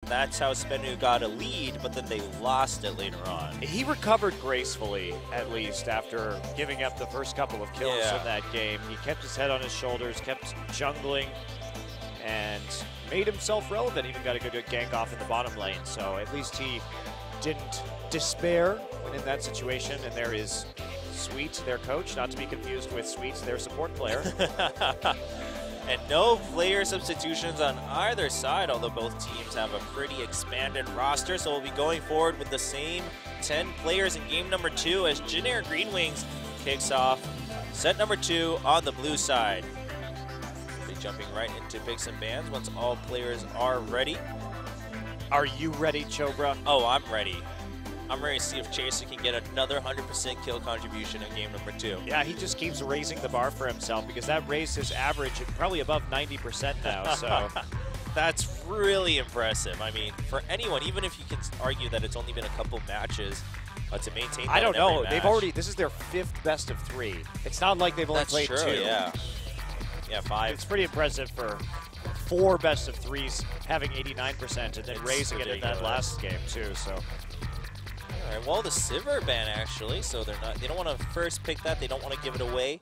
that's how SBENU got a lead, but then they lost it later on. He recovered gracefully, at least, after giving up the first couple of kills in that game. He kept his head on his shoulders, kept jungling, and made himself relevant. Even got a good gank off in the bottom lane, so at least he didn't despair in that situation. And there is Sweet, their coach, not to be confused with Sweets, their support player. And no player substitutions on either side, although both teams have a pretty expanded roster. So we'll be going forward with the same 10 players in game number 2 as JinAir Green Wings kicks off set number 2 on the blue side. We'll be jumping right into picks and bans once all players are ready. Are you ready, Chobra? Oh, I'm ready. I'm ready to see if Chaser can get another 100% kill contribution in game number 2. Yeah, he just keeps raising the bar for himself because that raised his average probably above 90% now. So that's really impressive. I mean, for anyone, even if you can argue that it's only been a couple matches to maintain that. I don't know. Match. They've already. This is their 5th best of 3. It's not like they've only played 2. Yeah. Yeah, 5. It's pretty impressive for 4 best of 3s having 89% and then raising it in that last game too. So. All right, well, the Sivir ban actually, so they don't want to first pick that. They don't want to give it away.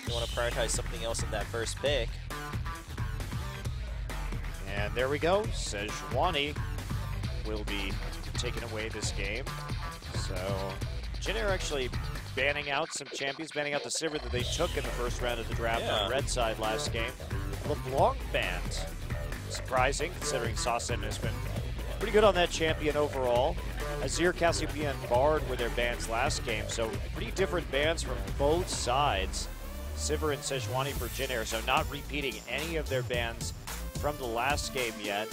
They want to prioritize something else in that first pick. And there we go. Sejuani will be taking away this game. So JinAir actually banning out some champions, banning out the Sivir that they took in the first round of the draft on the red side last game. LeBlanc banned. Surprising, considering Saucin has been pretty good on that champion overall. Azir, Cassiopeia, and Bard were their bans last game, so pretty different bans from both sides. Sivir and Sejuani for JinAir, so not repeating any of their bans from the last game yet.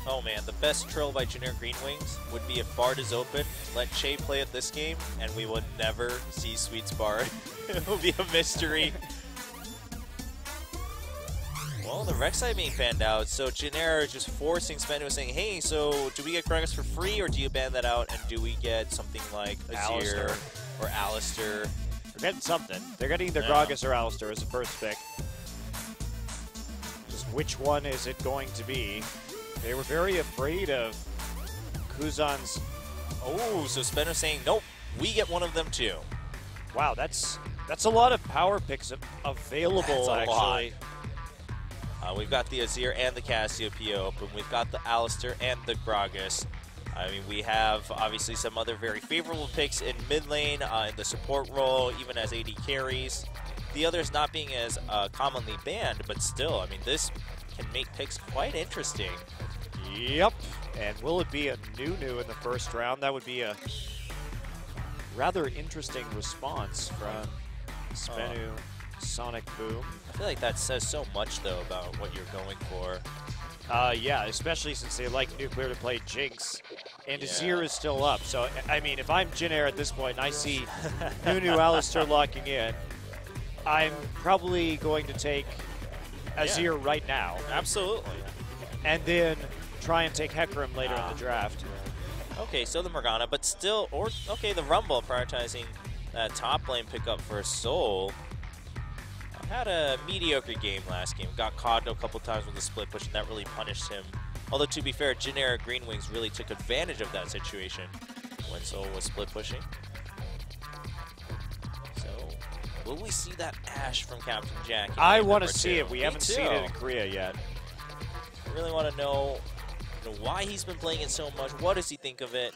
Oh man, the best trill by JinAir Green Wings would be if Bard is open, let Che play it this game, and we would never see Sweet's Bard. It will be a mystery. Well, the Rek'Sai being banned out, so JinAir is just forcing SBENU, saying, hey, so do we get Gragas for free, or do you ban that out, and do we get something like Azir or Alistar? They're getting something. They're getting either Gragas or Alistar as the first pick. Just which one is it going to be? They were very afraid of Kuzan's. Oh, so SBENU saying, nope, we get one of them too. Wow, that's a lot of power picks available, actually. We've got the Azir and the Cassiopeia open. We've got the Alistar and the Gragas. I mean, we have obviously some other very favorable picks in mid lane, in the support role, even as AD carries. The others not being as commonly banned, but still, I mean, this can make picks quite interesting. Yep. And will it be a Nunu in the first round? That would be a rather interesting response from SBENU Sonicboom. I feel like that says so much, though, about what you're going for. Yeah, especially since they like Nuclear to play Jinx, and Azir is still up. So, I mean, if I'm JinAir at this point and I see Nunu Alistar locking in, I'm probably going to take Azir right now. Absolutely. And then try and take Hecarim later in the draft. Okay, so the Morgana, but still, okay, the Rumble prioritizing that top lane pickup for Soul. Had a mediocre game last game. Got caught a couple times with the split push, and that really punished him. Although, to be fair, JinAir Green Wings really took advantage of that situation when Soul was split pushing. So, will we see that Ashe from Captain Jack? I want to see it. We haven't seen it in Korea yet. I really want to know why he's been playing it so much. What does he think of it?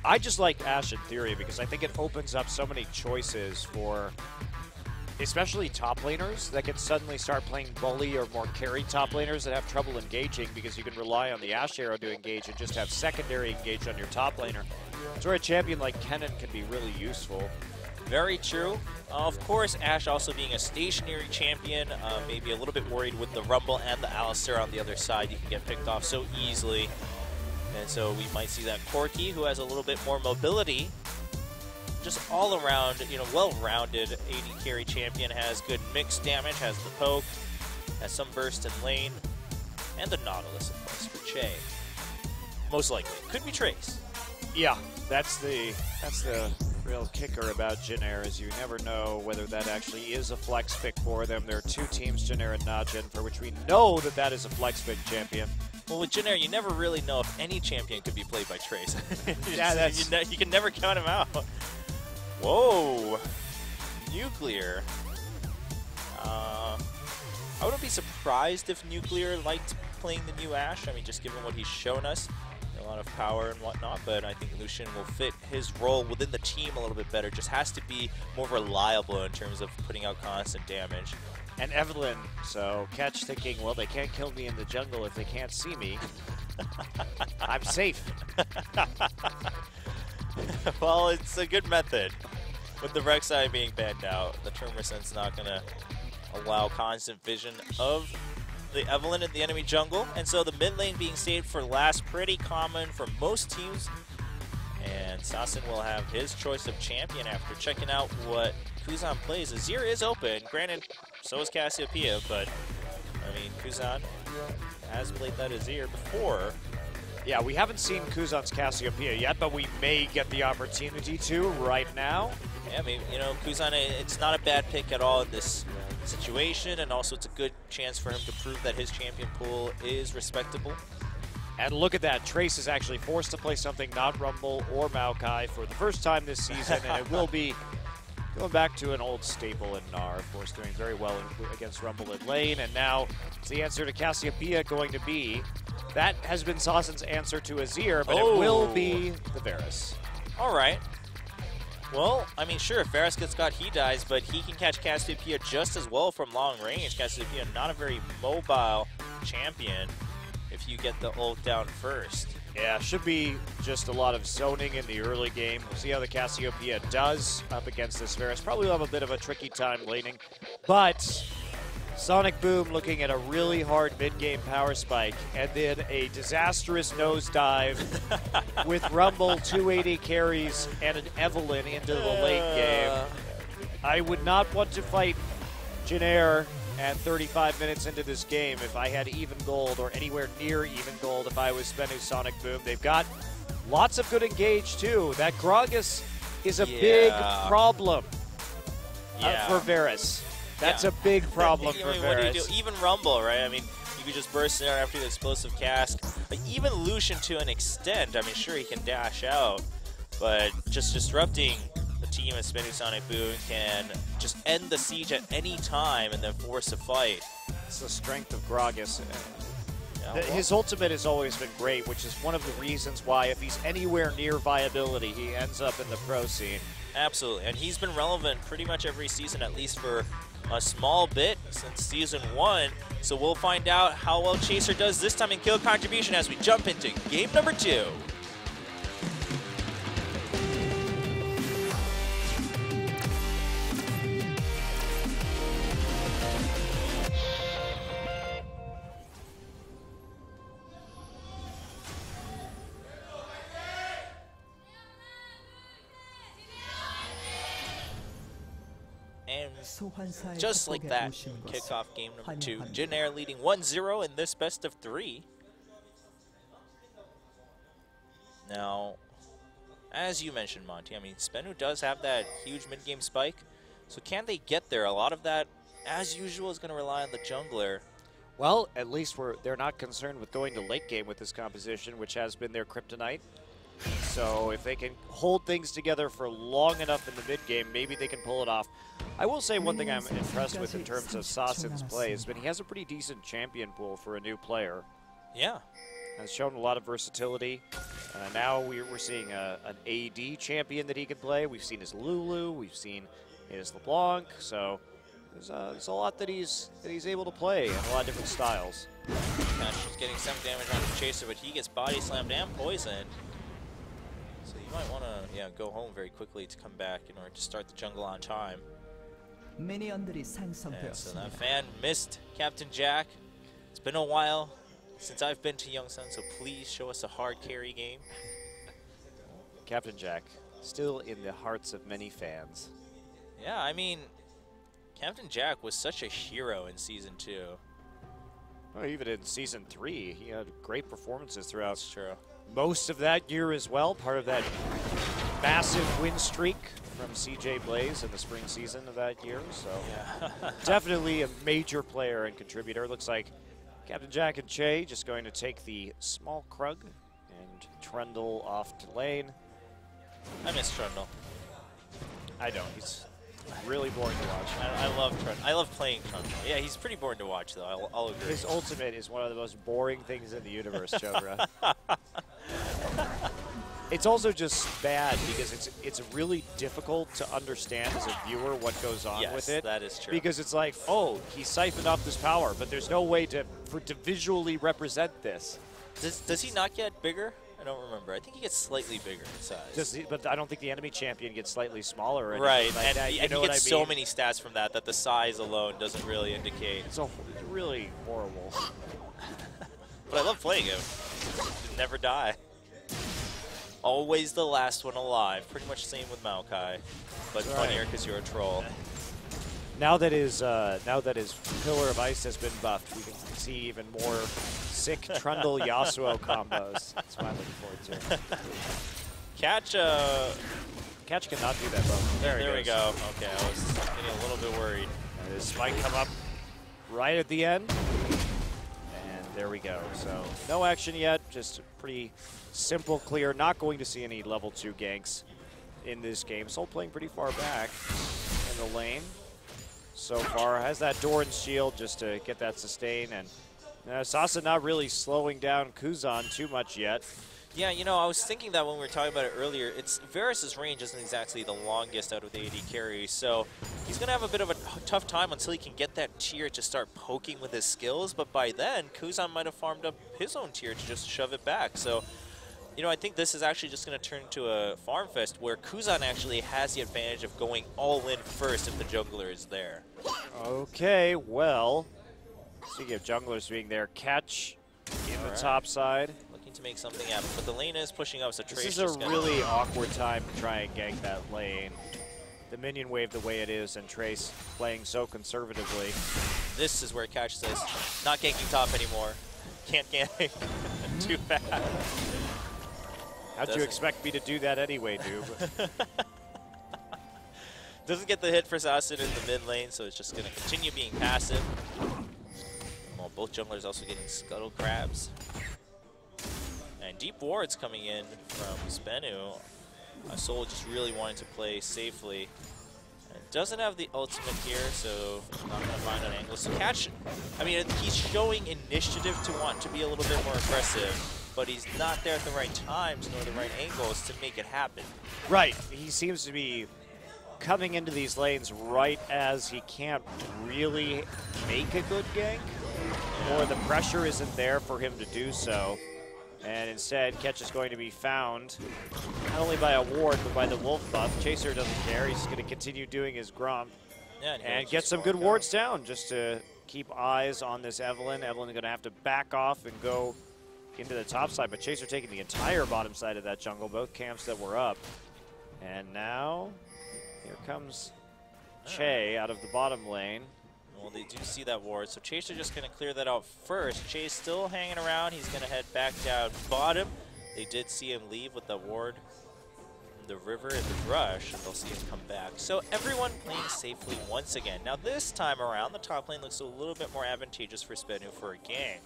I just like Ashe in theory because I think it opens up so many choices for especially top laners that can suddenly start playing bully or more carry top laners that have trouble engaging because you can rely on the Ashe arrow to engage and just have secondary engage on your top laner. That's where a champion like Kennen can be really useful. Very true. Of course, Ashe also being a stationary champion, maybe a little bit worried with the Rumble and the Alistar on the other side. You can get picked off so easily. And so we might see that Corki, who has a little bit more mobility, just all around, well-rounded AD carry champion, has good mixed damage, has the poke, has some burst in lane, and the Nautilus, of course, for Che. Most likely. Could be Trace. Yeah, that's the real kicker about JinAir is you never know whether that actually is a flex pick for them. There are two teams, JinAir and Najin, for which we know that is a flex pick champion. Well, with JinAir, you never really know if any champion could be played by Trace. Yeah, that's... You can never count him out. Whoa. Nuclear. I wouldn't be surprised if Nuclear liked playing the new Ashe. I mean, just given what he's shown us, a lot of power and whatnot, but I think Lucian will fit his role within the team a little bit better. Just has to be more reliable in terms of putting out constant damage. And Evelyn, so Catch thinking, well, they can't kill me in the jungle if they can't see me. I'm safe. Well, it's a good method. With the Rek'Sai being banned out, the Tremorsen's not going to allow constant vision of the Evelyn in the enemy jungle. And so the mid lane being saved for last, pretty common for most teams. And Sasin will have his choice of champion after checking out what Kuzan plays. Azir is open. Granted, so is Cassiopeia, but I mean, Kuzan has played that Azir before. Yeah, we haven't seen Kuzan's Cassiopeia yet, but we may get the opportunity to right now. Yeah, I mean, you know, Kuzan, it's not a bad pick at all in this situation, and also it's a good chance for him to prove that his champion pool is respectable. And look at that, Trace is actually forced to play something not Rumble or Maokai for the first time this season, and it will be going back to an old staple in Gnar, of course, doing very well against Rumble in lane, and now it's the answer to Cassiopeia going to be, that has been Sasin's answer to Azir, but it will be the Varus. All right. Well, I mean, sure, if Varus gets got, he dies, but he can catch Cassiopeia just as well from long range. Cassiopeia, not a very mobile champion if you get the ult down first. Yeah, should be just a lot of zoning in the early game. We'll see how the Cassiopeia does up against this Varus. Probably will have a bit of a tricky time laning, but Sonicboom looking at a really hard mid-game power spike and then a disastrous nosedive with Rumble, 280 carries, and an Evelyn into the late game. I would not want to fight JinAir at 35 minutes into this game if I had even gold or anywhere near even gold if I was SBENU Sonicboom. They've got lots of good engage too. That Gragas is a big problem for Varus. That's a big problem for Varus. What do you do? Even Rumble, right? I mean, you could just burst there after the explosive cask. But even Lucian to an extent, I mean, sure, he can dash out, but just disrupting the team at SBENU Sonicboom can just end the siege at any time and then force a fight. It's the strength of Gragas. His ultimate has always been great, which is one of the reasons why, if he's anywhere near viability, he ends up in the pro scene. Absolutely, and he's been relevant pretty much every season, at least for a small bit since Season 1. So we'll find out how well Chaser does this time in kill contribution as we jump into game number 2. And just like that, kickoff game number 2. JinAir leading 1-0 in this best of 3. Now, as you mentioned, Monty, I mean, SBENU does have that huge mid-game spike. So can they get there? A lot of that, as usual, is going to rely on the jungler. Well, at least they're not concerned with going to late game with this composition, which has been their kryptonite. So if they can hold things together for long enough in the mid-game, maybe they can pull it off. I will say one thing I'm impressed with in terms of Sasin's play has been he has a pretty decent champion pool for a new player. Yeah. Has shown a lot of versatility. Now we're seeing an AD champion that he can play. We've seen his Lulu, we've seen his LeBlanc, so there's a lot that he's able to play in a lot of different styles. She's getting some damage on the Chaser, but he gets body slammed and poisoned. So you might want to go home very quickly to come back in order to start the jungle on time. And so that fan missed Captain Jack. It's been a while since I've been to Youngsun, so please show us a hard carry game. Captain Jack, still in the hearts of many fans. Yeah, I mean, Captain Jack was such a hero in Season 2. Well, even in Season 3, he had great performances throughout. That's true. Most of that year as well, part of that massive win streak from CJ Blaze in the spring season of that year. So definitely a major player and contributor. Looks like Captain Jack and Che just going to take the small Krug and Trundle off to lane. I miss Trundle. I don't. He's really boring to watch. I love Trundle. I love playing Trundle. Yeah, he's pretty boring to watch, though. I'll agree. His ultimate is one of the most boring things in the universe, Chogra. It's also just bad because it's really difficult to understand as a viewer what goes on with it. Yes, that is true. Because it's like, oh, he siphoned off this power, but there's no way to visually represent this. Does he not get bigger? I don't remember. I think he gets slightly bigger in size. But I don't think the enemy champion gets slightly smaller or right, anything like that. and he gets so many stats from that the size alone doesn't really indicate. It's really horrible. But I love playing him. Never die. Always the last one alive. Pretty much same with Maokai, but funnier because you're a troll. Now that his Pillar of Ice has been buffed, we can see even more sick Trundle Yasuo combos. That's what I'm looking forward to. Catch cannot do that, bro. There we go. Okay, I was getting a little bit worried. This might come up right at the end. And there we go. So no action yet, just pretty simple clear. Not going to see any level 2 ganks in this game. Soul playing pretty far back in the lane so far. Has that Doran's shield just to get that sustain. And Sasa not really slowing down Kuzan too much yet. Yeah, you know, I was thinking that when we were talking about it earlier, Varus' range isn't exactly the longest out of the AD carries, so he's going to have a bit of a tough time until he can get that tier to start poking with his skills, but by then, Kuzan might have farmed up his own tier to just shove it back. So, you know, I think this is actually just going to turn into a farm fest where Kuzan actually has the advantage of going all in first if the jungler is there. Okay, well, speaking of junglers being there, Catch in the top side. To make something happen, but the lane is pushing up, so Trace This is a really awkward time to try and gank that lane. The minion wave the way it is, and Trace playing so conservatively. This is where Catch says, not ganking top anymore. Can't gank. Too bad. How'd you expect me to do that anyway, dude? Doesn't get the hit for Assassin in the mid lane, so it's just going to continue being passive. While both junglers also getting scuttle crabs. And deep wards coming in from SBENU. Soul just really wanting to play safely. And doesn't have the ultimate here, so not going to find an angle. So Catch, I mean, he's showing initiative to want to be a little bit more aggressive, but he's not there at the right times nor the right angles to make it happen. Right. He seems to be coming into these lanes right as he can't really make a good gank, or the pressure isn't there for him to do so. And instead, Catch is going to be found not only by a ward, but by the wolf buff. Chaser doesn't care. He's going to continue doing his Gromp and get some good wards down just to keep eyes on this Evelynn. Evelynn is going to have to back off and go into the top side, but Chaser taking the entire bottom side of that jungle, both camps that were up. And now, here comes Che out of the bottom lane. Well, they do see that ward, so Chaser just going to clear that out first. Che's still hanging around. He's going to head back down bottom. They did see him leave with the ward from the river and the rush, and they'll see him come back. So everyone playing safely once again. Now this time around, the top lane looks a little bit more advantageous for SBENU for a gank.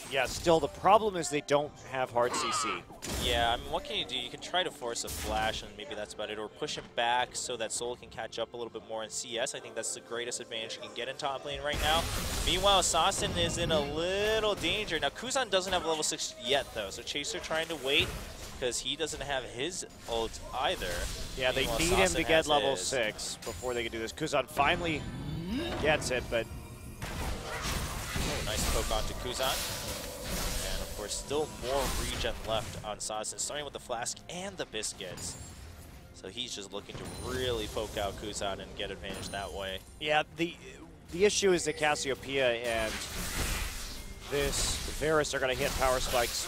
Yeah, still the problem is they don't have hard CC. Yeah, I mean, what can you do? You can try to force a flash, and maybe that's about it, or push him back so that Soul can catch up a little bit more in CS. I think that's the greatest advantage you can get in top lane right now. Meanwhile, Assassin is in a little danger. Now, Kuzan doesn't have level 6 yet, though, so Chaser trying to wait because he doesn't have his ult either. Yeah, they need him to get level 6 before they can do this. Kuzan finally gets it, but... Oh, nice poke onto Kuzan. There's still more regen left on Assassin, starting with the Flask and the Biscuits. So he's just looking to really poke out Kuzan and get advantage that way. Yeah, the issue is that Cassiopeia and this Varus are going to hit power spikes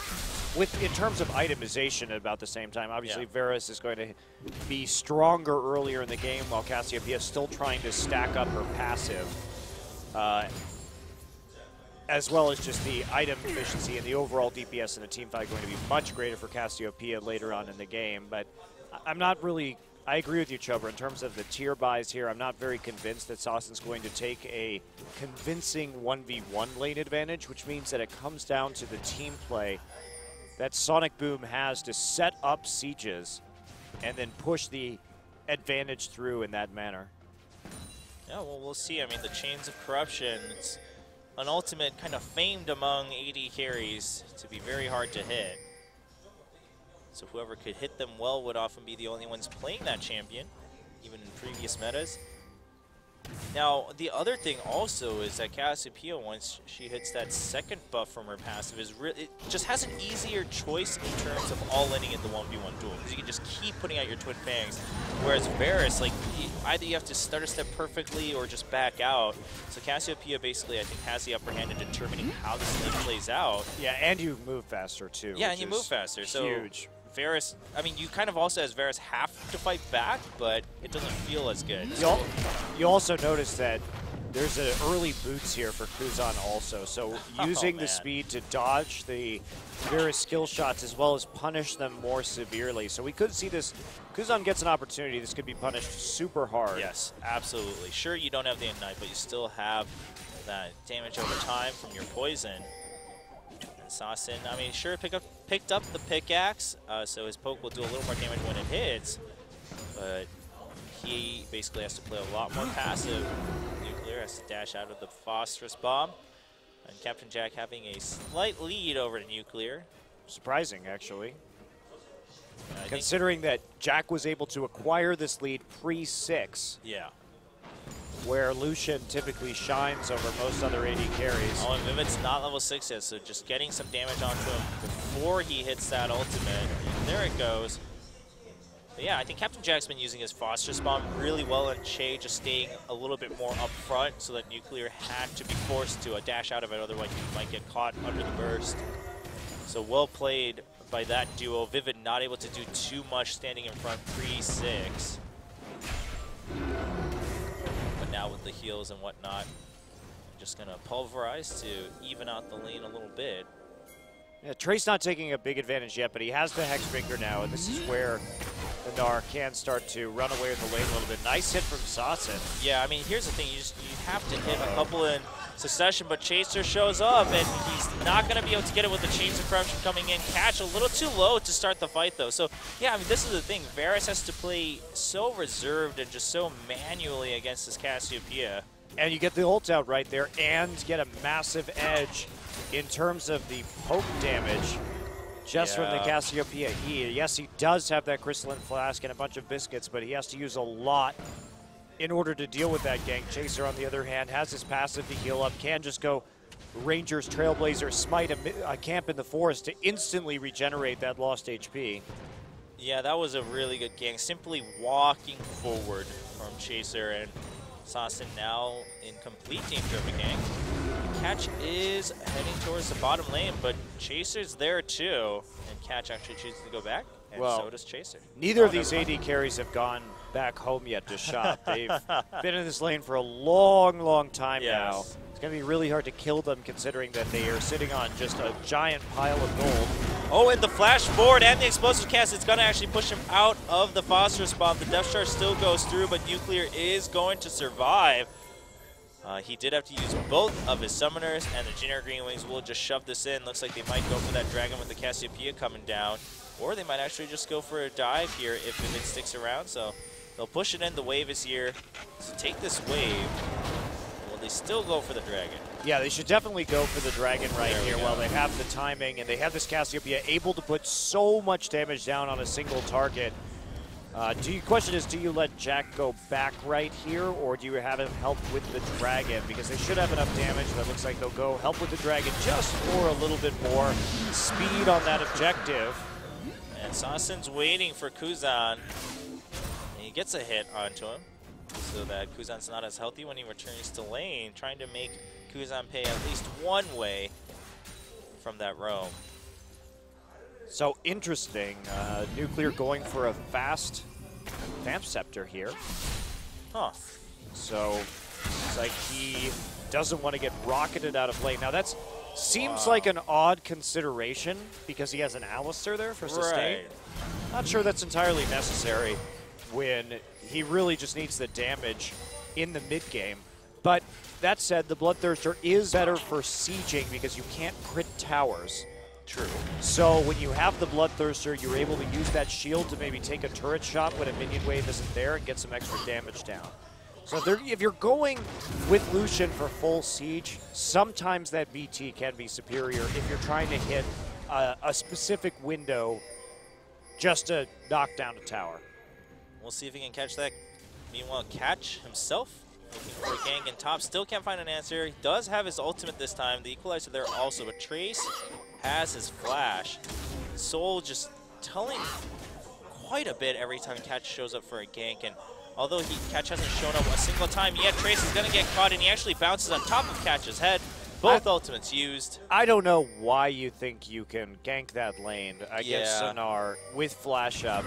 in terms of itemization at about the same time. Obviously, Varus is going to be stronger earlier in the game, while Cassiopeia is still trying to stack up her passive. As well as just the item efficiency and the overall DPS in the team fight going to be much greater for Cassiopeia later on in the game. But I'm not really I agree with you, Chobra. In terms of the tier buys here, I'm not very convinced that Sassen's going to take a convincing 1v1 lane advantage, which means that it comes down to the team play that Sonicboom has to set up sieges and then push the advantage through in that manner. Yeah, well, we'll see. I mean, the Chains of Corruption, it's an ultimate kind of famed among AD carries to be very hard to hit. So whoever could hit them well would often be the only ones playing that champion, even in previous metas. Now, the other thing also is that Cassiopeia, once she hits that second buff from her passive, it just has an easier choice in terms of all-inning in the 1v1 duel, because you can just keep putting out your Twin Fangs. Whereas Varus, like, either you have to stutter step perfectly or just back out. So Cassiopeia basically, I think, has the upper hand in determining how this lane plays out. Yeah, and you move faster, too. Yeah, and you move faster. So huge. Varus, I mean, you kind of also, as Varus, have to fight back, but it doesn't feel as good. You also notice that there's an early boots here for Kuzan also, so using the speed to dodge the Varus skill shots as well as punish them more severely. So we could see this, Kuzan gets an opportunity, this could be punished super hard. Yes, absolutely. Sure, you don't have the Ignite, but you still have that damage over time from your poison. Sassen, I mean, sure, picked up the pickaxe, so his poke will do a little more damage when it hits, but he basically has to play a lot more passive. Nuclear has to dash out of the phosphorus bomb, and Captain Jack having a slight lead over to Nuclear. Surprising, actually. Considering that Jack was able to acquire this lead pre-6. Yeah. Where Lucian typically shines over most other AD carries. Oh, and Vivid's not level 6 yet, so just getting some damage onto him before he hits that ultimate. And there it goes. But yeah, I think Captain Jack's been using his phosphorus bomb really well, and Che just staying a little bit more up front so that Nuclear had to be forced to dash out of it, otherwise he might get caught under the burst. So well played by that duo. Vivid not able to do too much standing in front pre-6. Now with the heals and whatnot, just gonna pulverize to even out the lane a little bit. Yeah, Trey's not taking a big advantage yet, but he has the Hexbreaker now, and this is where the Gnar can start to run away with the lane a little bit. Nice hit from Sassen. Yeah, I mean, here's the thing, you have to hit a couple in succession, but Chaser shows up, and he's not going to be able to get it with the Chains of Corruption coming in. Catch a little too low to start the fight, though. So, yeah, I mean, this is the thing. Varus has to play so reserved and just so manually against this Cassiopeia. And you get the ult out right there and get a massive edge in terms of the poke damage just from the Cassiopeia. Yes, he does have that Crystalline Flask and a bunch of biscuits, but he has to use a lot in order to deal with that gank. Chaser, on the other hand, has his passive to heal up, can just go Rangers, Trailblazer, smite a camp in the forest to instantly regenerate that lost HP. Yeah, that was a really good gank. Simply walking forward from Chaser, and Sassen now in complete danger of a gank. Catch is heading towards the bottom lane, but Chaser's there too, and Catch actually chooses to go back, and so does Chaser. Neither of these AD carries have gone back home yet to shop. They've been in this lane for a long, long time now. It's going to be really hard to kill them considering that they are sitting on just a giant pile of gold. Oh, and the flash forward and the explosive cast, it's going to actually push him out of the phosphorus bomb. The Death Star still goes through, but Nuclear is going to survive. He did have to use both of his summoners, and the JinAir Green Wings will just shove this in. Looks like they might go for that dragon with the Cassiopeia coming down, or they might actually just go for a dive here if it sticks around. So they'll push it in. The wave is here. So take this wave. Will they still go for the dragon? Yeah, they should definitely go for the dragon right here while they have the timing, and they have this Cassiopeia able to put so much damage down on a single target. The question is, do you let Jack go back right here, or do you have him help with the dragon? Because they should have enough damage that looks like they'll go help with the dragon just for a little bit more speed on that objective. And Sassen's waiting for Kuzan. And he gets a hit onto him, so that Kuzan's not as healthy when he returns to lane, trying to make Kuzan pay at least one way from that roam. So interesting, Nuclear going for a fast Vamp Scepter here. Huh. So it's like he doesn't want to get rocketed out of lane. Now that seems like an odd consideration because he has an Alistair there for sustain. Right. Not sure that's entirely necessary. when he really just needs the damage in the mid game. But that said, the Bloodthirster is better for sieging because you can't crit towers. True. So when you have the Bloodthirster, you're able to use that shield to maybe take a turret shot when a minion wave isn't there and get some extra damage down. So if you're going with Lucian for full siege, sometimes that BT can be superior if you're trying to hit a specific window just to knock down a tower. We'll see if he can catch that. Meanwhile, Catch himself looking for a gank in top. Still can't find an answer. He does have his ultimate this time. The equalizer there also, but Trace has his flash. Soul just telling quite a bit every time Catch shows up for a gank. And although Catch hasn't shown up a single time yet, Trace is going to get caught, and he actually bounces on top of Catch's head. Both ultimates used. I don't know why you think you can gank that lane against Sonar with flash up.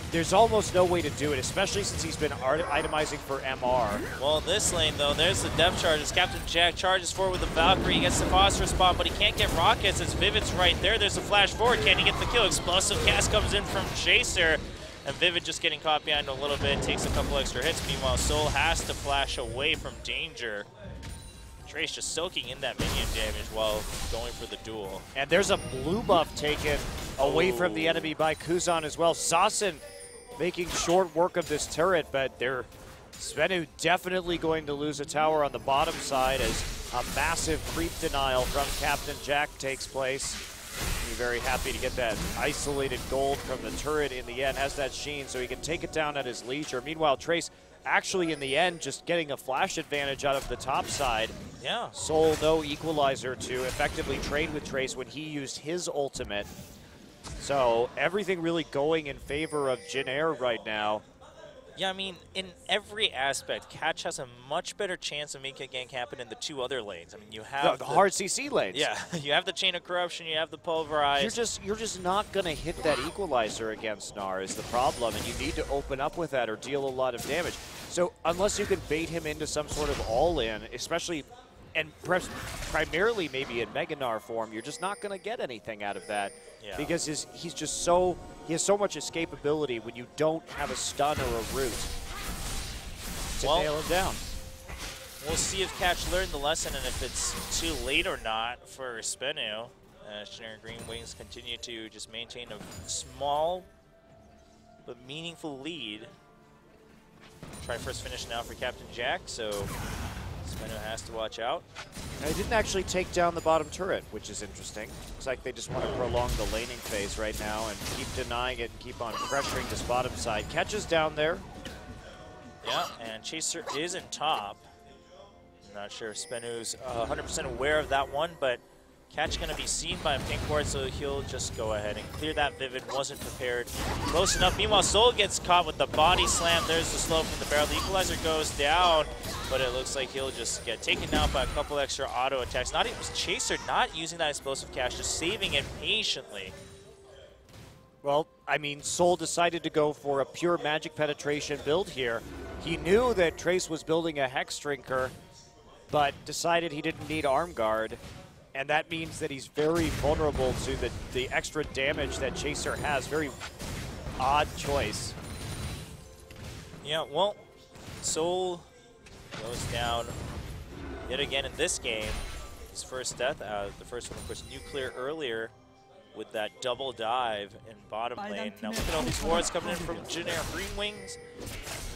There's almost no way to do it, especially since he's been itemizing for MR. Well, in this lane, though, there's the depth charges. Captain Jack charges forward with the Valkyrie. He gets the phosphorus bomb, but he can't get rockets as Vivid's right there. There's a flash forward. Can he get the kill? Explosive cast comes in from Chaser, and Vivid just getting caught behind a little bit, takes a couple extra hits. Meanwhile, Soul has to flash away from danger. Trace just soaking in that minion damage while going for the duel. And there's a blue buff taken away from the enemy by Kuzan as well. Sassen making short work of this turret, but SBENU definitely going to lose a tower on the bottom side as a massive creep denial from Captain Jack takes place. Be very happy to get that isolated gold from the turret in the end. Has that sheen so he can take it down at his leisure. Meanwhile, Trace actually in the end just getting a flash advantage out of the top side. Yeah. Soul no equalizer to effectively trade with Trace when he used his ultimate. So everything really going in favor of JinAir right now. Yeah, I mean, in every aspect, Catch has a much better chance of making a gank happen in the two other lanes. I mean, you have the hard CC lanes. Yeah, you have the Chain of Corruption, you have the Pulverize. You're just not going to hit that equalizer against Gnar is the problem, and you need to open up with that or deal a lot of damage. So unless you can bait him into some sort of all-in, especially, and perhaps primarily maybe in Mega Gnar form, you're just not going to get anything out of that. Yeah. Because he has so much escapability when you don't have a stun or a root to nail him down. We'll see if Catch learned the lesson and if it's too late or not for SBENU. JinAir Green Wings continue to just maintain a small but meaningful lead. Try first finish now for Captain Jack, so SBENU has to watch out. They didn't actually take down the bottom turret, which is interesting. Looks like they just want to prolong the laning phase right now and keep denying it and keep on pressuring this bottom side. Catches down there. Yeah, and Chaser is in top. I'm not sure if SBENU's 100% aware of that one, but Catch going to be seen by a pink ward, so he'll just go ahead and clear that. Vivid wasn't prepared close enough. Meanwhile, Soul gets caught with the body slam. There's the slow from the barrel. The equalizer goes down, but it looks like he'll just get taken down by a couple extra auto attacks. Not even Chaser not using that explosive cast, just saving it patiently. Well, I mean, Soul decided to go for a pure magic penetration build here. He knew that Trace was building a Hex Drinker, but decided he didn't need Arm Guard. And that means that he's very vulnerable to the extra damage that Chaser has. Very odd choice. Yeah, well, Soul goes down yet again in this game. His first death, the first one, of course, Nuclear earlier with that double dive in bottom lane. Now look at all these wards coming in from JinAir Green Wings.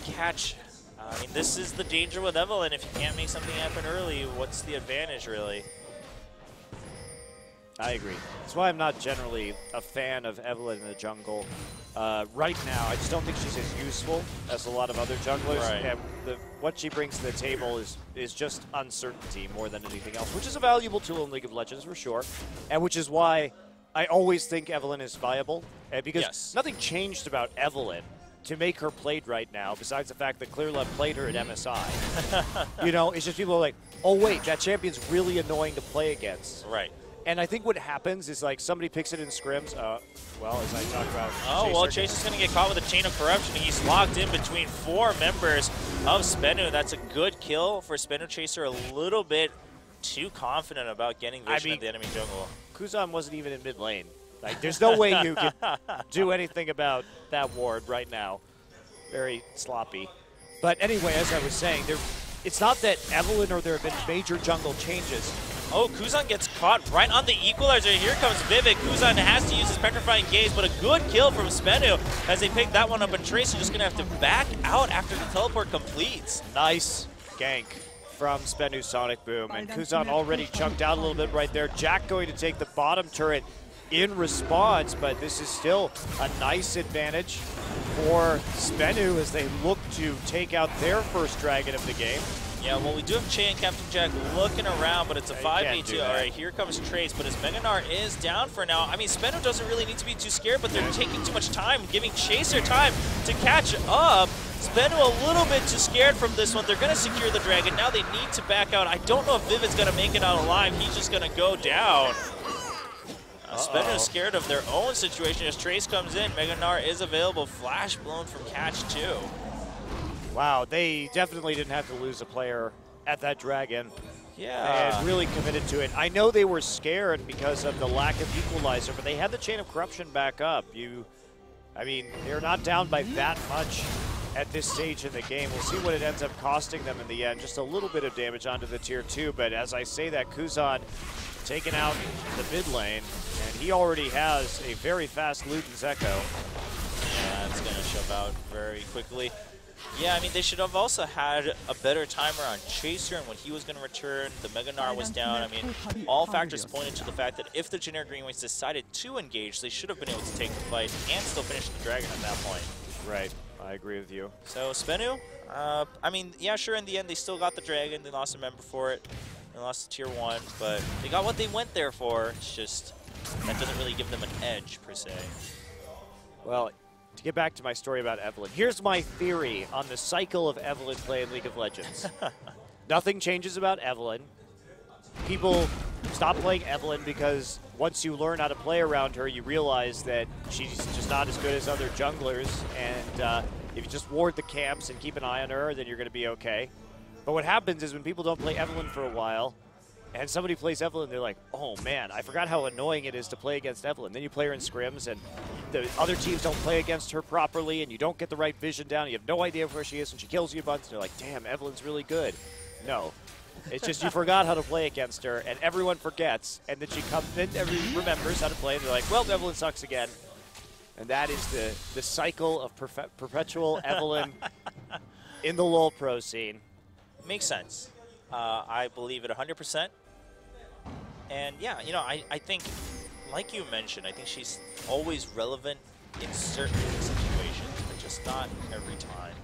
Catch. I mean, this is the danger with Evelynn. If you can't make something happen early, what's the advantage, really? I agree. That's why I'm not generally a fan of Evelynn in the jungle. Right now, I just don't think she's as useful as a lot of other junglers. Right. And what she brings to the table is just uncertainty more than anything else, which is a valuable tool in League of Legends for sure, and which is why I always think Evelynn is viable, because nothing changed about Evelynn to make her played right now, besides the fact that ClearLove played her at MSI. You know, it's just people are like, oh wait, that champion's really annoying to play against. Right. And I think what happens is, like, somebody picks it in scrims. Well, as I talk about well, Chase is going to get caught with a Chain of Corruption. He's locked in between 4 members of SBENU. That's a good kill for SBENU. Chaser a little bit too confident about getting vision of the enemy jungle. Kuzan wasn't even in mid lane. Like, there's no way you can do anything about that ward right now. very sloppy. But anyway, as I was saying, it's not that Evelynn or there have been major jungle changes. Oh, Kuzan gets caught right on the equalizer. Here comes Vivid. Kuzan has to use his Petrifying Gaze, but a good kill from SBENU as they pick that one up, and Trace is just going to have to back out after the teleport completes. Nice gank from SBENU Sonicboom, and Kuzan already chunked out a little bit right there. Jack going to take the bottom turret in response, but this is still a nice advantage for SBENU as they look to take out their first dragon of the game. Yeah, well, we do have Che and Captain Jack looking around, but it's a 5v2. All right, here comes Trace, but his Mega Gnar is down for now. I mean, SBENU doesn't really need to be too scared, but they're taking too much time, giving Chaser time to catch up. SBENU a little bit too scared from this one. They're going to secure the dragon. Now they need to back out. I don't know if Vivid's going to make it out alive. He's just going to go down. SBENU is scared of their own situation as Trace comes in. Mega Gnar is available. Flash blown from Catch 2. Wow, they definitely didn't have to lose a player at that dragon. Yeah. And really committed to it. I know they were scared because of the lack of equalizer, but they had the Chain of Corruption back up. I mean, they're not down by that much at this stage in the game. We'll see what it ends up costing them in the end. Just a little bit of damage onto the tier 2, but as I say that, Kuzan taken out the mid lane, and he already has a very fast loot in Zeko. Yeah, it's going to shove out very quickly. Yeah, I mean, they should have also had a better timer on Chaser and when he was going to return. The Mega Gnar was down. I mean, all factors pointed to the fact that if the JinAir Greenways decided to engage, they should have been able to take the fight and still finish the dragon at that point. Right, I agree with you. So, SBENU, I mean, yeah, sure, in the end, they still got the dragon. They lost a member for it. They lost to tier 1, but they got what they went there for. It's just, that doesn't really give them an edge, per se. Well, to get back to my story about Evelynn, here's my theory on the cycle of Evelynn play in League of Legends. Nothing changes about Evelynn. People stop playing Evelynn because once you learn how to play around her, you realize that she's just not as good as other junglers, and if you just ward the camps and keep an eye on her, then you're going to be okay. But what happens is when people don't play Evelynn for a while, and somebody plays Evelynn, they're like, oh man, I forgot how annoying it is to play against Evelynn. Then you play her in scrims, and the other teams don't play against her properly, and you don't get the right vision down. You have no idea where she is, and she kills you a bunch, and you're like, damn, Evelynn's really good. No. It's just you forgot how to play against her, and everyone forgets, and then she comes in, everyone remembers how to play, and they're like, well, Evelynn sucks again. And that is the cycle of perpetual Evelynn in the LoL Pro scene. Makes sense. I believe it 100%. And yeah, you know, I think, like you mentioned, I think she's always relevant in certain situations, but just not every time.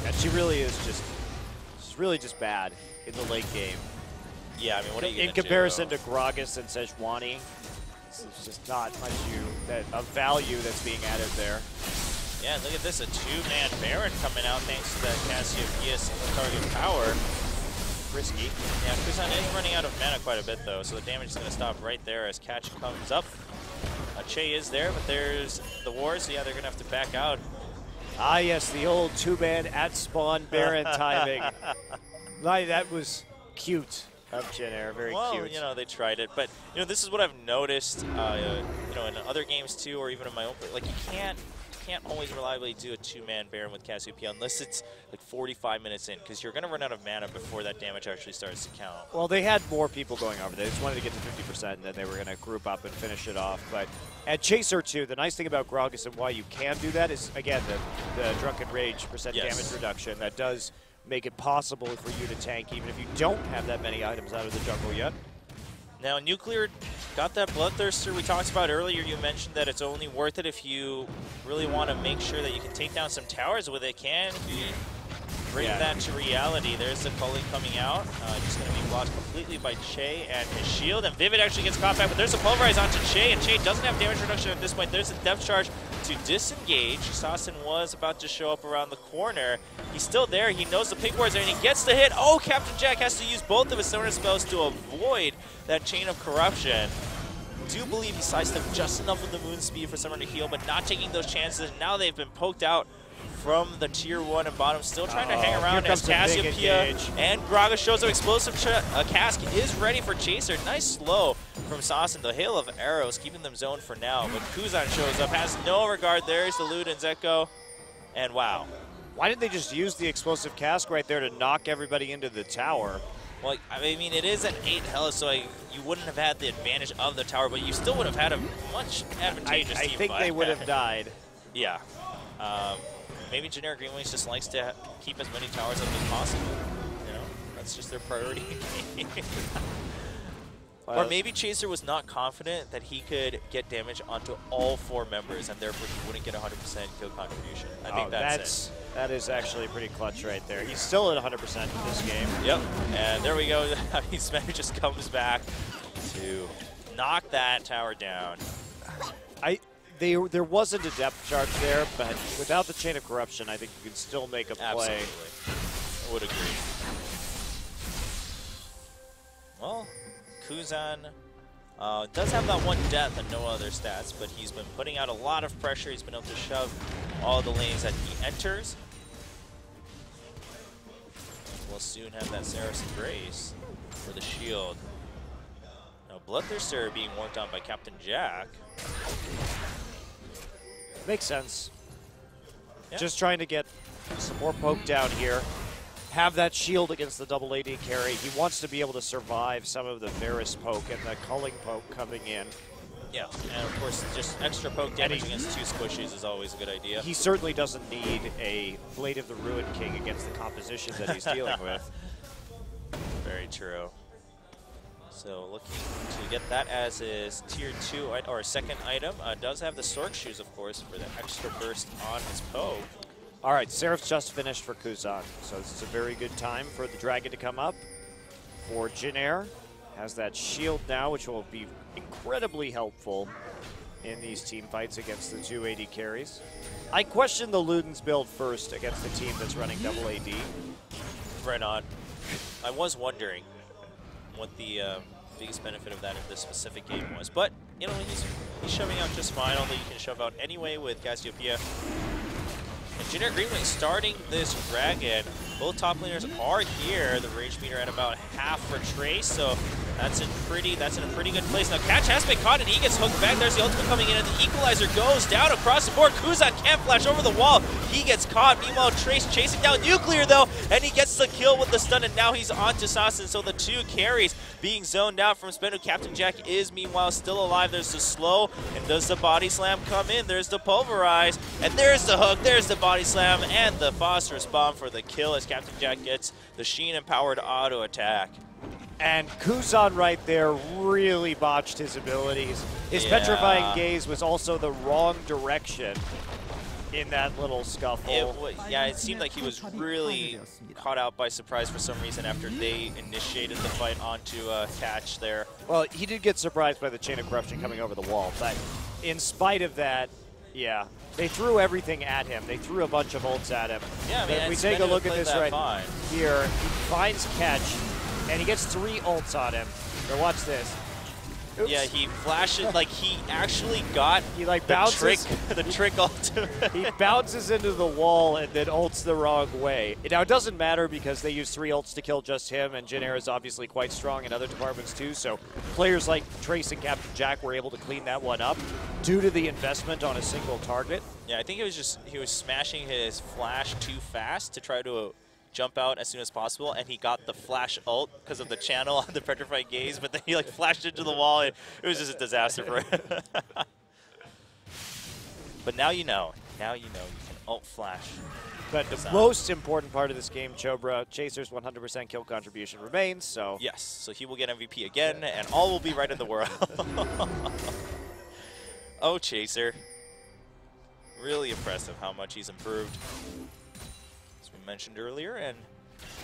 And she really is she's really just bad in the late game. Yeah, I mean, what are you gonna in comparison do? to Gragas and Sejuani, it's just not much of value that's being added there. Yeah, look at this, a two-man Baron coming out thanks to that Cassiopeia target power. Risky. Yeah, Kuzan is running out of mana quite a bit though, so the damage is going to stop right there as Catch comes up. Che is there, but there's the wars, so yeah, they're going to have to back out. Ah yes, the old two-man at spawn Baron timing. That was cute of JinAir, very cute. Well, you know, they tried it, but you know, this is what I've noticed, you know, in other games too, or even in my own play. Like, you can't always reliably do a two-man Baron with Cassiopeia unless it's like 45 minutes in, because you're going to run out of mana before that damage actually starts to count. Well, they had more people going over. They just wanted to get to 50%, and then they were going to group up and finish it off. But at Chaser, too, the nice thing about Gragas and why you can do that is, again, the Drunken Rage % damage reduction. That does make it possible for you to tank, even if you don't have that many items out of the jungle yet. Now, Nuclear got that Bloodthirster we talked about earlier. You mentioned that it's only worth it if you really want to make sure that you can take down some towers with it. Can he bring that to reality? There's the Culling coming out. Just going to be blocked completely by Che and his shield. And Vivid actually gets caught back, but there's a Pulverize onto Che, and Che doesn't have damage reduction at this point. There's a Depth Charge to disengage. Sasson was about to show up around the corner. He's still there. He knows the pink ward's there, and he gets the hit. Oh, Captain Jack has to use both of his summoner spells to avoid that Chain of Corruption. Do believe he sidestepped just enough with the Moon Speed for someone to heal, but not taking those chances. Now they've been poked out from the tier 1 and bottom, still trying to hang around as Cassiopeia and Gragas shows up. Explosive Cask is ready for Chaser. Nice slow from Sasson. The hail of arrows keeping them zoned for now, but Kuzan shows up, has no regard. There's the loot and Zeko. And wow. Why didn't they just use the explosive cask right there to knock everybody into the tower? Well, I mean, it is an 8 health, so you wouldn't have had the advantage of the tower, but you still would have had a much advantageous team I think fight. they would have died. Yeah. Maybe JinAir Green Wings just likes to keep as many towers up as possible. You know, that's just their priority. Or maybe Chaser was not confident that he could get damage onto all 4 members, and therefore he wouldn't get 100% kill contribution. I think that is actually pretty clutch right there. He's still at 100% in this game. Yep, and there we go. SBENU just comes back to knock that tower down. There wasn't a depth charge there, but without the Chain of Corruption, I think you can still make a play. Absolutely. I would agree. Well, Kuzan does have that 1 death and no other stats, but he's been putting out a lot of pressure. He's been able to shove all the lanes that he enters. We'll soon have that Saracen Grace for the shield. Now, Bloodthirster being worked on by Captain Jack. Makes sense. Yeah. Just trying to get some more poke down here. Have that shield against the double AD carry. He wants to be able to survive some of the Varus poke and the culling poke coming in. Yeah, and of course, just extra poke damage against 2 squishies is always a good idea. He certainly doesn't need a Blade of the Ruin King against the composition that he's dealing with. Very true. So looking to get that as his tier 2 or second item. Does have the Stork Shoes, of course, for the extra burst on his poke. All right, Seraph's just finished for Kuzan, so this is a very good time for the Dragon to come up. For JinAir, has that shield now, which will be incredibly helpful in these team fights against the 2 AD carries. I question the Ludens build first against the team that's running double AD. Right on. I was wondering what the biggest benefit of that in this specific game was, but you know, he's shoving out just fine, although you can shove out anyway with Cassiopeia. And JinAir Green Wings starting this Dragon. Both top laners are here. The rage meter at about half for Trace, so that's in a pretty good place. Now Catch has been caught and he gets hooked back. There's the ultimate coming in and the equalizer goes down across the board. Kuzan can't flash over the wall. He gets caught. Meanwhile, Trace chasing down Nuclear though, and he gets the kill with the stun, and now he's on to Sassen. So the 2 carries being zoned out from SBENU. Captain Jack is meanwhile still alive. There's the slow, and does the body slam come in? There's the pulverize, and there's the hook, there's the body slam, and the phosphorus bomb for the kill as Captain Jack gets the Sheen-empowered auto attack. And Kuzan right there really botched his abilities. His Petrifying Gaze was also the wrong direction in that little scuffle. It seemed like he was really caught out by surprise for some reason after they initiated the fight onto Catch there. Well, he did get surprised by the Chain of Corruption coming over the wall, but in spite of that, yeah, they threw everything at him. They threw a bunch of ults at him. Yeah, I mean, if we take a look at this right here, he finds Catch, and he gets 3 ults on him. Now watch this. Oops. Yeah, he flashes, like he actually got the trick ultimate. He bounces into the wall and then ults the wrong way. Now, it doesn't matter because they use 3 ults to kill just him, and JinAir is obviously quite strong in other departments too, so players like Trace and Captain Jack were able to clean that one up due to the investment on a single target. Yeah, I think he was smashing his flash too fast to try to jump out as soon as possible, and he got the flash ult because of the channel on the Petrified Gaze, but then he like flashed into the wall, and it was just a disaster for him. But now you know. Now you know you can ult flash. But the most important part of this game, Chobra, Chaser's 100% kill contribution remains, so... Yes, so he will get MVP again, and all will be right in the world. Oh, Chaser. Really impressive how much he's improved. Mentioned earlier, and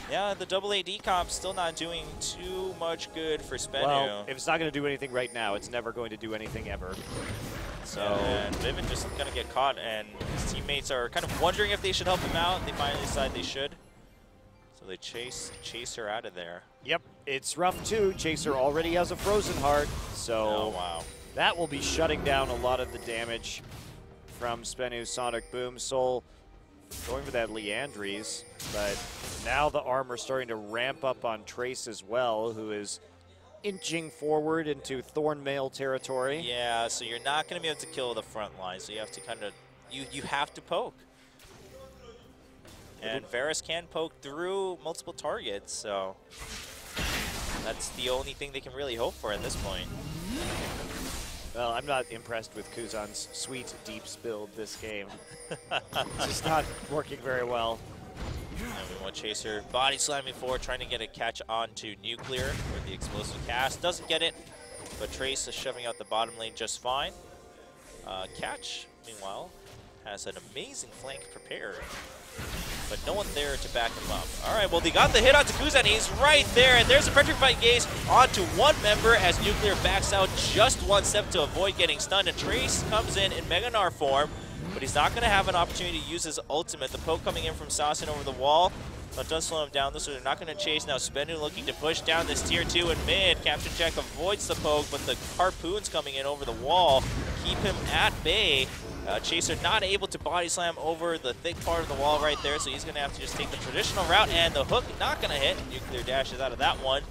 yeah, the double AD comp still not doing too much good for SBENU. Well, if it's not going to do anything right now, it's never going to do anything ever. So, and Vivian just going to get caught, and his teammates are kind of wondering if they should help him out. They finally decide they should, so they chase her out of there. Yep, it's rough too. Chaser already has a Frozen Heart, so wow, that will be shutting down a lot of the damage from SBENU Sonicboom. Soul going for that Leandries, but now the armor starting to ramp up on Trace as well, who is inching forward into Thornmail territory. Yeah, so you're not going to be able to kill the front line, so you have to kind of, you have to poke. And Varus can poke through multiple targets, so that's the only thing they can really hope for at this point. Well, I'm not impressed with Kuzan's sweet, deep build this game. It's just not working very well. And we want Chaser body slamming forward, trying to get a catch onto Nuclear with the explosive cast. Doesn't get it, but Trace is shoving out the bottom lane just fine. Catch, meanwhile, has an amazing flank prepared, but no one there to back him up. All right, well, they got the hit onto Kuzan. He's right there, and there's a Petrified Gaze onto one member as Nuclear backs out just one step to avoid getting stunned, and Trace comes in Mega Gnar form, but he's not going to have an opportunity to use his ultimate. The poke coming in from Sasin over the wall. That does slow him down, so they're not going to chase. Now SBENU looking to push down this tier 2 in mid. Captain Jack avoids the poke, but the harpoons coming in over the wall keep him at bay. Chaser not able to body slam over the thick part of the wall right there, so he's going to have to just take the traditional route, and the hook not going to hit. Nuclear dashes out of that one.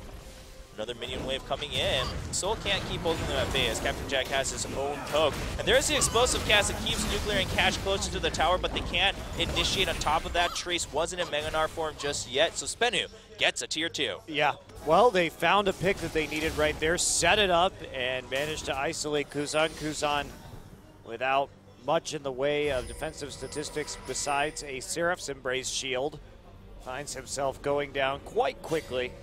Another minion wave coming in. Soul can't keep holding them at bay as Captain Jack has his own poke. And there's the explosive cast that keeps Nuclear and Catch closer to the tower, but they can't initiate on top of that. Trace wasn't in Mega Gnar form just yet, so SBENU gets a tier 2. Yeah, well, they found a pick that they needed right there, set it up, and managed to isolate Kuzan. Kuzan, without much in the way of defensive statistics besides a Seraph's Embrace shield, finds himself going down quite quickly.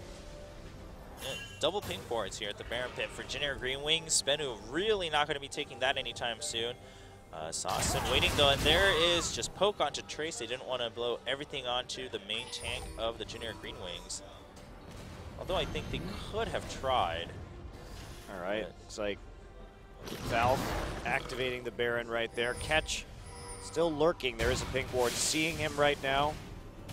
Double pink boards here at the Baron Pit for JinAir Green Wings. SBENU really not going to be taking that anytime soon. Sasin waiting though, and there is just poke onto Trace. They didn't want to blow everything onto the main tank of the JinAir Green Wings. Although I think they could have tried. All right, looks like Valve activating the Baron right there. Catch still lurking. There is a pink ward seeing him right now.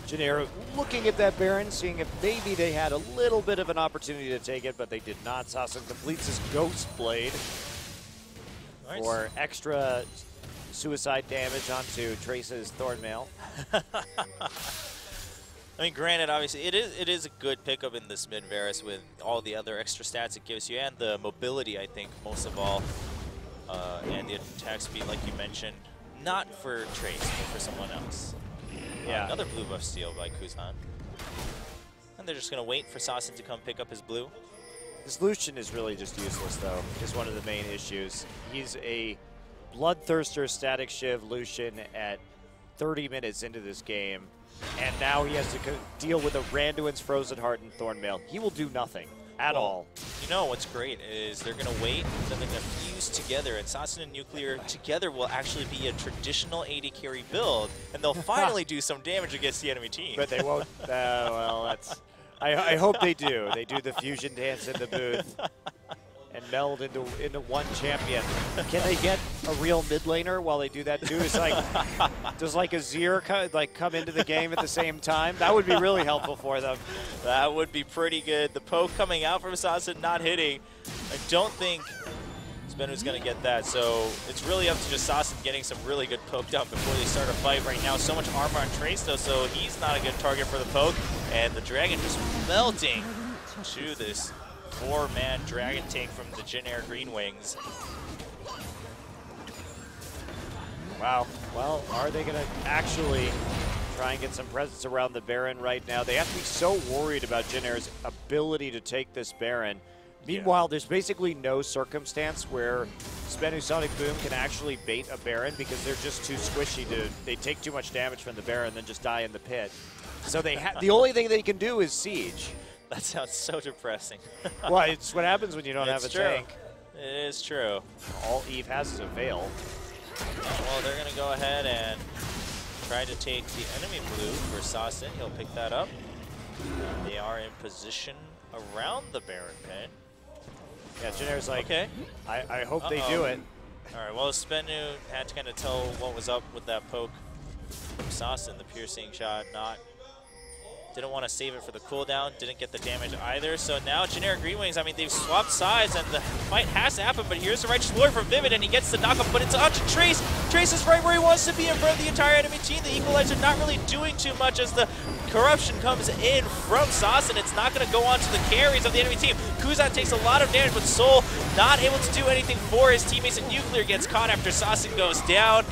JinAir looking at that Baron, seeing if maybe they had a little bit of an opportunity to take it, but they did not. Sasin completes his Ghost Blade for extra suicide damage onto Trace's Thornmail. I mean, granted, obviously, it is a good pickup in this mid Varus with all the other extra stats it gives you, and the mobility, I think, most of all, and the attack speed, like you mentioned, not for Trace, but for someone else. Yeah. Another blue buff steal by Kuzan. And they're just going to wait for Sasin to come pick up his blue. This Lucian is really just useless, though, is one of the main issues. He's a Bloodthirster Static Shiv Lucian at 30 minutes into this game, and now he has to deal with a Randuin's Frozen Heart and Thornmail. He will do nothing at all. You know what's great is they're going to wait, then they're going to fuse together, and Sasin and Nuclear together will actually be a traditional AD carry build, and they'll finally do some damage against the enemy team. But they won't. Well, that's. I hope they do. They do the fusion dance in the booth and meld into one champion. Can they get a real mid laner while they do that too? It's like, does like Azir come into the game at the same time? That would be really helpful for them. That would be pretty good. The poke coming out from Sasin not hitting. I don't think SBENU's going to get that, so it's really up to just Sasin getting some really good poke down before they start a fight right now. So much armor on Trace though, so he's not a good target for the poke, and the Dragon just melting to this 4-man Dragon tank from the JinAir Green Wings. Wow. Well, are they going to actually try and get some presence around the Baron right now? They have to be so worried about JinAir's ability to take this Baron. Meanwhile, there's basically no circumstance where SBENU Sonicboom can actually bait a Baron because they're just too squishy they take too much damage from the Baron and then just die in the pit. So the only thing they can do is siege. That sounds so depressing. Well, it's what happens when you don't have a tank. It is true. All Eve has is a Veil. Well, they're going to go ahead and try to take the enemy blue for Sasin. He'll pick that up. They are in position around the Baron pit. Yeah, JinAir's like, okay. I hope they do it. All right, well, SBENU had to kind of tell what was up with that poke from Sasin. The piercing shot didn't want to save it for the cooldown, didn't get the damage either. So now JinAir Green Wings, I mean, they've swapped sides and the fight has to happen, but here's the Righteous Warrior from Vivid and he gets the knockup, but it's onto Trace. Trace is right where he wants to be in front of the entire enemy team. The Equalizer not really doing too much as the corruption comes in from Sasin. It's not going to go on to the carries of the enemy team. Kuzan takes a lot of damage, but Soul not able to do anything for his teammates, and Nuclear gets caught after Sasin goes down.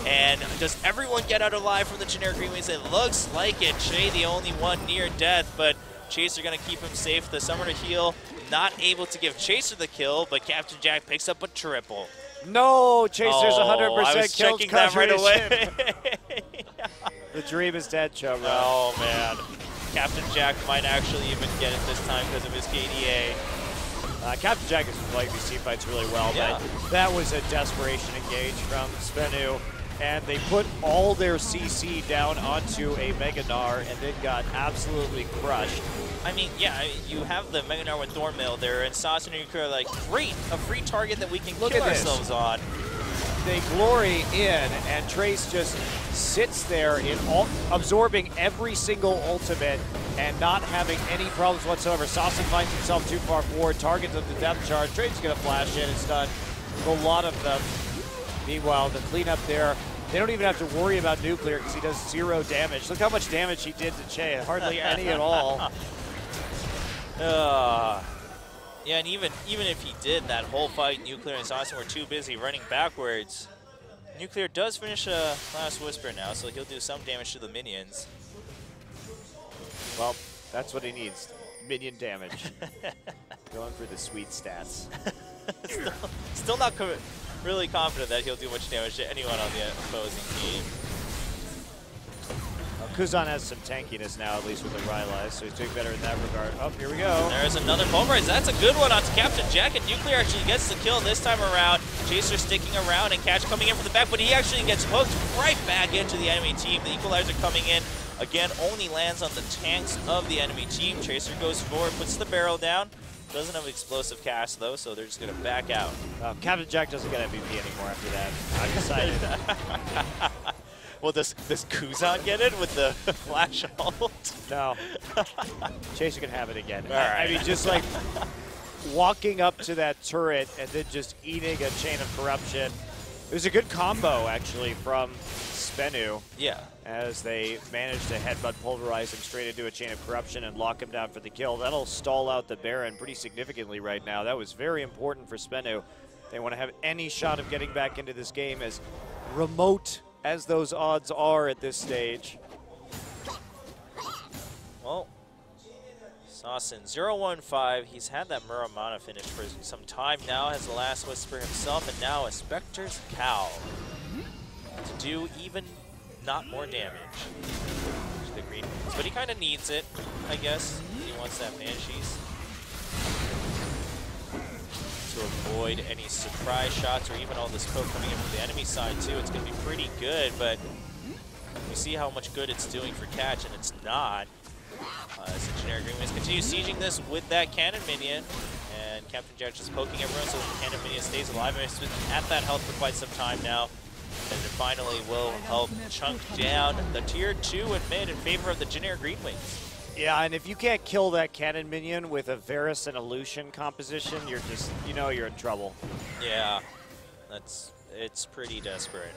And does everyone get out alive from the JinAir Green Wings? It looks like it. Che, the only one near death, but Chaser going to keep him safe. The Summoner heal not able to give Chaser the kill, but Captain Jack picks up a triple. No, Chaser's 100% I was kill checking that right away. The dream is dead, Chubba. Oh, man. Captain Jack might actually even get it this time because of his KDA. Captain Jack is playing these team fights really well, Yeah. but that was a desperation engage from SBENU, and they put all their CC down onto a Mega Gnar and then got absolutely crushed. I mean, yeah, you have the Mega Gnar with Thornmill there, and Sauce and Nuclear are like, great, a free target that we can Look kill at this. ourselves on. They glory in, and Trace just sits there in absorbing every single ultimate and not having any problems whatsoever. Saucin finds himself too far forward, targets of the depth charge. Trace's going to flash in and stun a lot of them. Meanwhile, the cleanup there, they don't even have to worry about Nuclear because he does 0 damage. Look how much damage he did to Che, hardly any at all. Yeah, and even if he did, that whole fight, Nuclear and Saucin were too busy running backwards. Nuclear does finish a Last Whisper now, so he'll do some damage to the minions. Well, that's what he needs, minion damage. Going for the sweet stats. Still not really confident that he'll do much damage to anyone on the opposing team. Kuzan has some tankiness now, at least with the Rylai, so he's doing better in that regard. Oh, here we go. There's another pulverize. That's a good one onto Captain Jack, and Nuclear actually gets the kill this time around. Chaser sticking around and Catch coming in from the back, but he actually gets hooked right back into the enemy team. The Equalizer coming in, again, only lands on the tanks of the enemy team. Chaser goes forward, puts the barrel down. Doesn't have explosive cast, though, so they're just going to back out. Captain Jack doesn't get MVP anymore after that. I'm excited. Well, does Kuzan get it with the flash ult? No. Chaser can have it again. All right. I mean, just like walking up to that turret and then just eating a chain of corruption. It was a good combo, actually, from SBENU. Yeah. As they managed to headbutt pulverize him straight into a chain of corruption and lock him down for the kill. That'll stall out the Baron pretty significantly right now. That was very important for SBENU. They want to have any shot of getting back into this game, as remote as those odds are at this stage. Well, Saucin 0-1-5. He's had that Muramana finish for some time now, has the Last Whisper himself, and now a Spectre's Cowl to do even not more damage to the Green Wings. But he kind of needs it, I guess. He wants that Banshees to avoid any surprise shots or even all this poke coming in from the enemy side too. It's going to be pretty good, but we see how much good it's doing for Catch, and it's not. As the JinAir Green Wings continue sieging this with that cannon minion, and Captain Jack just poking everyone so the cannon minion stays alive. And it's been at that health for quite some time now, and it finally will help chunk down the tier 2 and mid in favor of the JinAir Green Wings. Yeah, and if you can't kill that cannon minion with a Varus and a Lucian composition, you're just, you know you're in trouble. Yeah, it's pretty desperate.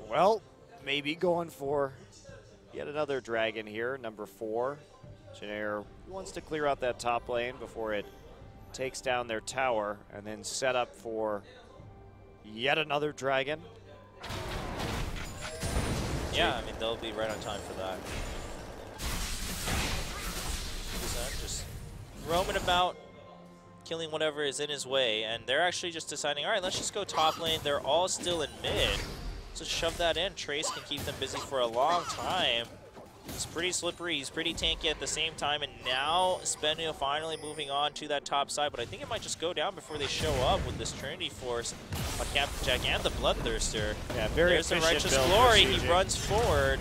Well, maybe going for yet another dragon here, number 4. JinAir wants to clear out that top lane before it takes down their tower, and then set up for yet another dragon. Yeah, I mean, they'll be right on time for that. Just roaming about, killing whatever is in his way, and they're actually just deciding, all right, let's just go top lane. They're all still in mid, so shove that in. Trace can keep them busy for a long time. He's pretty slippery, he's pretty tanky at the same time, and now SBENU finally moving on to that top side, but I think it might just go down before they show up with this Trinity Force on Captain Jack and the Bloodthirster. Yeah, very There's the efficient Righteous build Glory, for he sieging. runs forward.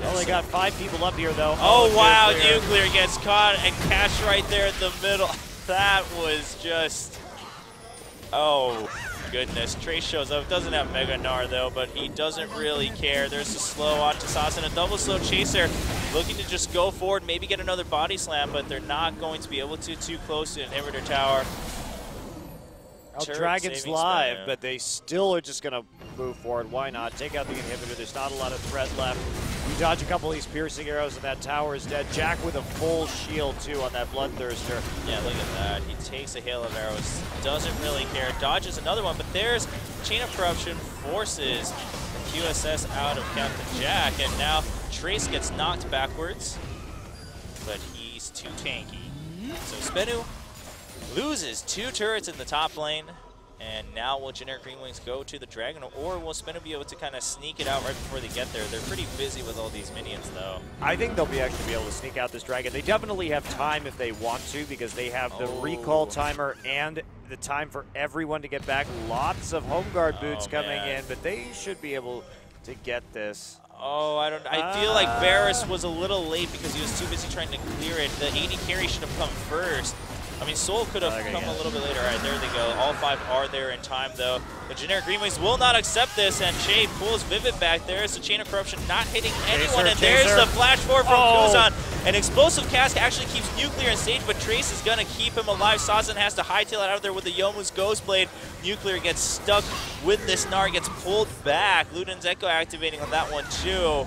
Only got 5 people up here, though. Oh, wow, Nuclear gets caught and Cash right there in the middle. That was just, oh goodness. Trace shows up, doesn't have Mega Gnar though, but he doesn't really care. There's a slow onto Sauce and a double slow Chaser, looking to just go forward, maybe get another body slam, but they're not going to be able to, too close to an inhibitor tower. Well, Dragon's live, but they still are just going to move forward. Why not? Take out the inhibitor. There's not a lot of threat left You dodge a couple of these piercing arrows and that tower is dead. Jack with a full shield too on that Bloodthirster. Yeah, look at that. He takes a hail of arrows, doesn't really care, dodges another one, but there's Chain of Corruption, forces the QSS out of Captain Jack, and now Trace gets knocked backwards, but he's too tanky. So SBENU loses 2 turrets in the top lane, and now will JinAir Green Wings go to the Dragon, or will SBENU be able to kind of sneak it out right before they get there? They're pretty busy with all these minions, though. I think they'll actually be able to sneak out this Dragon. They definitely have time if they want to, because they have the recall timer and the time for everyone to get back. Lots of home guard boots coming in, but they should be able to get this. Oh, I feel like Varus was a little late because he was too busy trying to clear it. The AD carry should have come first. I mean, Soul could have come a little bit later. All right, there they go. All 5 are there in time, though. The JinAir Green Wings will not accept this, and Shay pulls Vivid back there. So Chain of Corruption not hitting anyone, and there's the flash forward from Kuzan. An Explosive Cask actually keeps Nuclear in stage, but Trace is going to keep him alive. Sazan has to hightail it out of there with the Yomu's Ghost Blade. Nuclear gets stuck with this Gnar, gets pulled back. Luden's Echo activating on that one, too,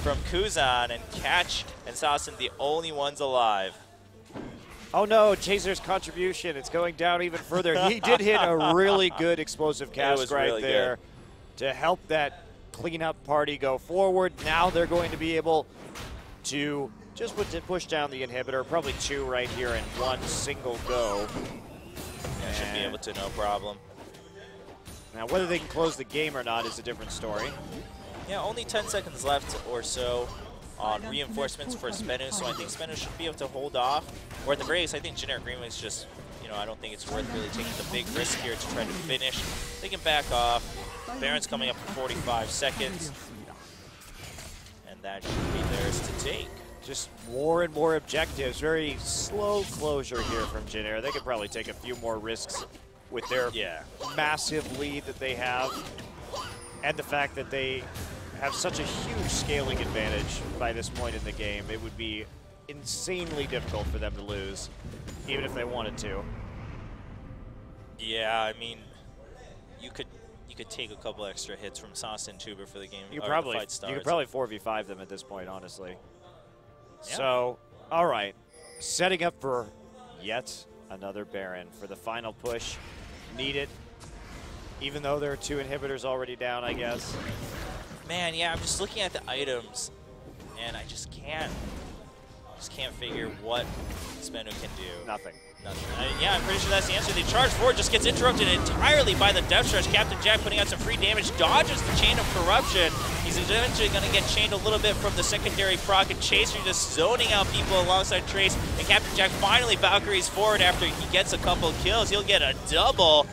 from Kuzan, and Catch and Sazan the only ones alive. Oh no, Chaser's contribution, it's going down even further. He did hit a really good Explosive Cask right there to help that cleanup party go forward. Now they're going to be able to just push down the inhibitor, probably 2 right here in one single go. Yeah, should be able to, no problem. Now whether they can close the game or not is a different story. Yeah, only 10 seconds left or so on reinforcements for SBENU, so I think SBENU should be able to hold off. Or at the very least, I think JinAir Green Wings just, you know, I don't think it's worth really taking the big risk here to try to finish. They can back off. Baron's coming up in 45 seconds. And that should be theirs to take. Just more and more objectives. Very slow closure here from JinAir. They could probably take a few more risks with their massive lead that they have. And the fact that they have such a huge scaling advantage by this point in the game. It would be insanely difficult for them to lose, even if they wanted to. Yeah, I mean, you could take a couple extra hits from Sazan too before the game. You could probably 4v5 them at this point, honestly. Yeah. So, all right, setting up for yet another Baron for the final push. Need it, even though there are 2 inhibitors already down, I guess. Man, yeah, I'm just looking at the items, and I just can't figure what SBENU can do. Nothing. Yeah, I'm pretty sure that's the answer. The charge forward just gets interrupted entirely by the Death Stretch. Captain Jack putting out some free damage, dodges the Chain of Corruption. He's eventually going to get chained a little bit from the secondary proc, and Chaser just zoning out people alongside Trace. And Captain Jack finally Valkyries forward after he gets a couple kills. He'll get a double.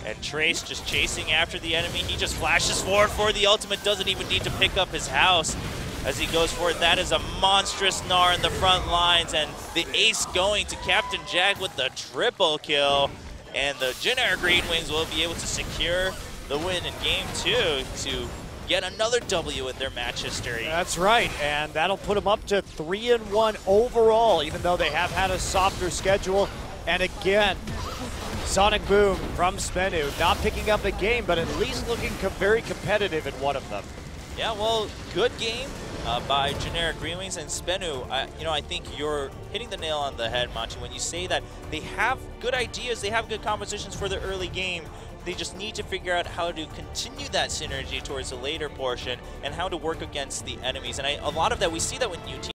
And Trace just chasing after the enemy. He just flashes forward for the ultimate, doesn't even need to pick up his house as he goes forward. That is a monstrous Gnar in the front lines, and the ace going to Captain Jack with the triple kill. And the JinAir Green Wings will be able to secure the win in game 2 to get another W in their match history. That's right, and that'll put them up to 3-1 overall, even though they have had a softer schedule. And again, Sonicboom from SBENU, not picking up a game, but at least looking very competitive in one of them. Yeah, well, good game by JinAir Green Wings and SBENU. I think you're hitting the nail on the head, Machi, when you say that they have good ideas, they have good compositions for the early game. They just need to figure out how to continue that synergy towards the later portion and how to work against the enemies. And a lot of that, we see that when new teams